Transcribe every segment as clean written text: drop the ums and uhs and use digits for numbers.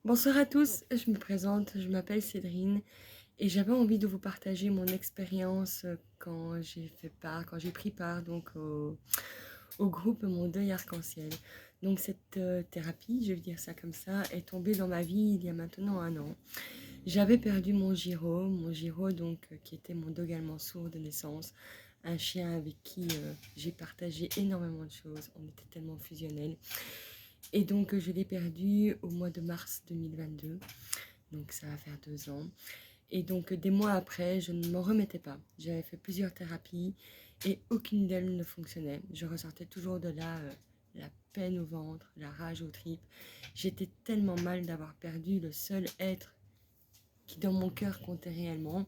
Bonsoir à tous, je me présente, je m'appelle Cédrine et j'avais envie de vous partager mon expérience quand j'ai pris part au groupe Mon Deuil Arc-en-Ciel. Donc cette thérapie, je vais dire ça comme ça, est tombée dans ma vie il y a maintenant un an. J'avais perdu mon Giro donc qui était mon dogue allemand sourd de naissance, un chien avec qui j'ai partagé énormément de choses, on était tellement fusionnels. Et donc je l'ai perdu au mois de mars 2022. Donc ça va faire 2 ans. Et donc des mois après, je ne m'en remettais pas. J'avais fait plusieurs thérapies et aucune d'elles ne fonctionnait. Je ressortais toujours de là la peine au ventre, la rage aux tripes. J'étais tellement mal d'avoir perdu le seul être qui dans mon cœur comptait réellement.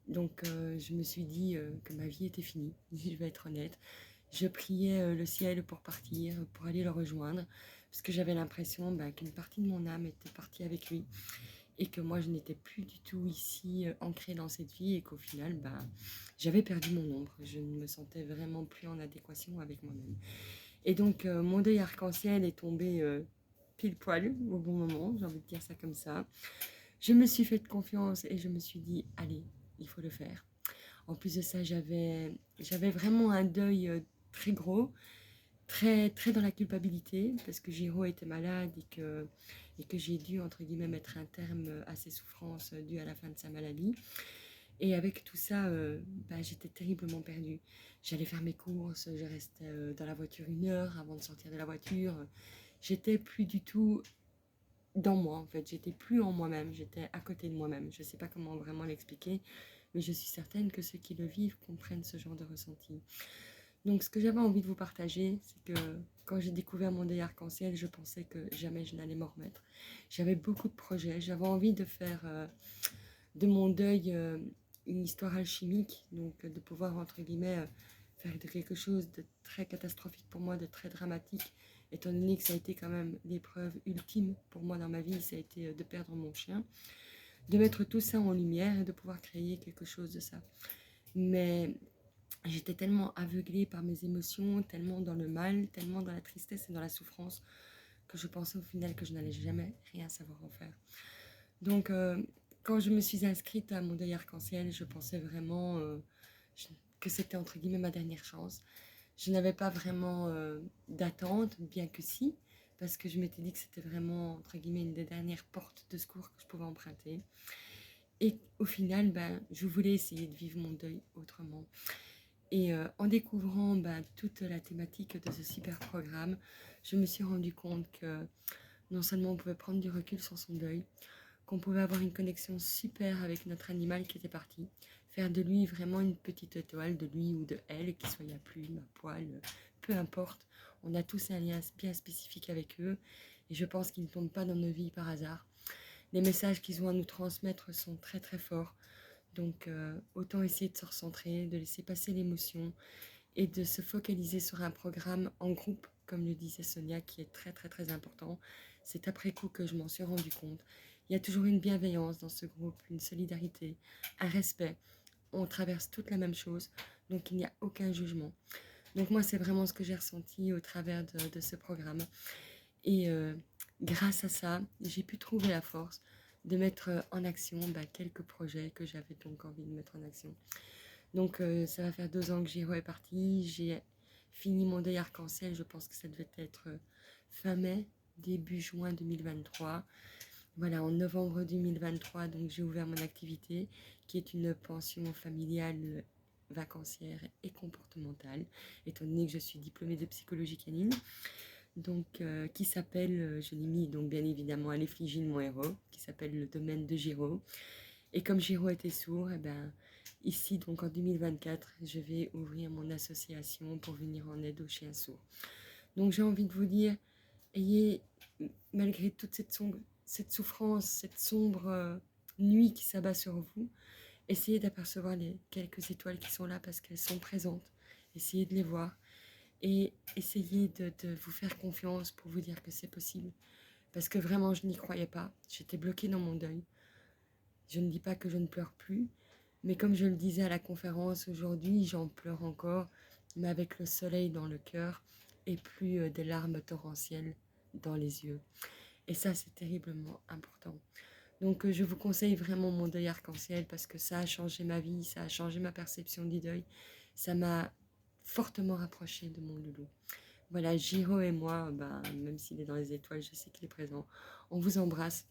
Donc je me suis dit que ma vie était finie, je vais être honnête. Je priais le ciel pour partir, pour aller le rejoindre, parce que j'avais l'impression qu'une partie de mon âme était partie avec lui et que moi je n'étais plus du tout ici ancrée dans cette vie et qu'au final j'avais perdu mon ombre, je ne me sentais vraiment plus en adéquation avec moi-même. Et donc mon deuil arc-en-ciel est tombé pile poil au bon moment, j'ai envie de dire ça comme ça. Je me suis fait confiance et je me suis dit allez, il faut le faire. En plus de ça, j'avais vraiment un deuil très gros, très, très dans la culpabilité, parce que Giro était malade et que j'ai dû, entre guillemets, mettre un terme à ses souffrances dues à la fin de sa maladie. Et avec tout ça, j'étais terriblement perdue. J'allais faire mes courses, je restais dans la voiture 1 heure avant de sortir de la voiture. J'étais plus du tout dans moi, en fait. J'étais plus en moi-même, j'étais à côté de moi-même. Je ne sais pas comment vraiment l'expliquer, mais je suis certaine que ceux qui le vivent comprennent ce genre de ressenti. Donc ce que j'avais envie de vous partager, c'est que quand j'ai découvert mon deuil arc-en-ciel, je pensais que jamais je n'allais m'en remettre. J'avais beaucoup de projets, j'avais envie de faire de mon deuil une histoire alchimique, donc de pouvoir, entre guillemets, faire de quelque chose de très catastrophique pour moi, de très dramatique, étant donné que ça a été quand même l'épreuve ultime pour moi dans ma vie, ça a été de perdre mon chien, de mettre tout ça en lumière et de pouvoir créer quelque chose de ça. Mais j'étais tellement aveuglée par mes émotions, tellement dans le mal, tellement dans la tristesse et dans la souffrance, que je pensais au final que je n'allais jamais rien savoir en faire. Donc, quand je me suis inscrite à mon deuil arc-en-ciel, je pensais vraiment que c'était entre guillemets ma dernière chance. Je n'avais pas vraiment d'attente, bien que si, parce que je m'étais dit que c'était vraiment entre guillemets une des dernières portes de secours que je pouvais emprunter. Et au final, je voulais essayer de vivre mon deuil autrement. Et en découvrant toute la thématique de ce super programme, je me suis rendu compte que non seulement on pouvait prendre du recul sur son deuil, qu'on pouvait avoir une connexion super avec notre animal qui était parti, faire de lui vraiment une petite étoile, de lui ou de elle, qu'il soit à plume, à poil, peu importe. On a tous un lien bien spécifique avec eux et je pense qu'ils ne tombent pas dans nos vies par hasard. Les messages qu'ils ont à nous transmettre sont très très forts. Donc autant essayer de se recentrer, de laisser passer l'émotion et de se focaliser sur un programme en groupe, comme le disait Sonia, qui est très très très important. C'est après coup que je m'en suis rendu compte. Il y a toujours une bienveillance dans ce groupe, une solidarité, un respect. On traverse toute la même chose, donc il n'y a aucun jugement. Donc moi, c'est vraiment ce que j'ai ressenti au travers de ce programme. Et grâce à ça, j'ai pu trouver la force de mettre en action quelques projets que j'avais donc envie de mettre en action. Donc ça va faire 2 ans que Giro est parti. J'ai fini mon deuil arc-en-ciel, je pense que ça devait être fin mai, début juin 2023. Voilà, en novembre 2023, donc j'ai ouvert mon activité, qui est une pension familiale vacancière et comportementale, étant donné que je suis diplômée de psychologie canine, donc qui s'appelle, je l'ai mis donc bien évidemment à l'effigie de mon héros, qui s'appelle le domaine de Giro. Et comme Giro était sourd, ici, donc en 2024, je vais ouvrir mon association pour venir en aide aux chiens sourds. Donc j'ai envie de vous dire, ayez, malgré toute cette souffrance, cette sombre nuit qui s'abat sur vous, essayez d'apercevoir les quelques étoiles qui sont là parce qu'elles sont présentes. Essayez de les voir et essayez de vous faire confiance pour vous dire que c'est possible. Parce que vraiment, je n'y croyais pas. J'étais bloquée dans mon deuil. Je ne dis pas que je ne pleure plus, mais comme je le disais à la conférence aujourd'hui, j'en pleure encore, mais avec le soleil dans le cœur et plus des larmes torrentielles dans les yeux. Et ça, c'est terriblement important. Donc, je vous conseille vraiment mon deuil arc-en-ciel parce que ça a changé ma vie, ça a changé ma perception du deuil. Ça m'a fortement rapprochée de mon loulou. Voilà, Giro et moi, même s'il est dans les étoiles, je sais qu'il est présent. On vous embrasse.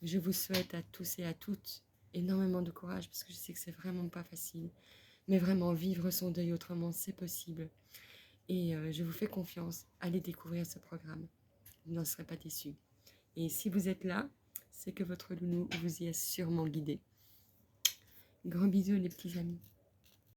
Je vous souhaite à tous et à toutes énormément de courage parce que je sais que c'est vraiment pas facile. Mais vraiment, vivre son deuil autrement, c'est possible. Et je vous fais confiance. Allez découvrir ce programme. Vous n'en serez pas déçus. Et si vous êtes là, c'est que votre loulou vous y a sûrement guidé. Gros bisous les petits amis.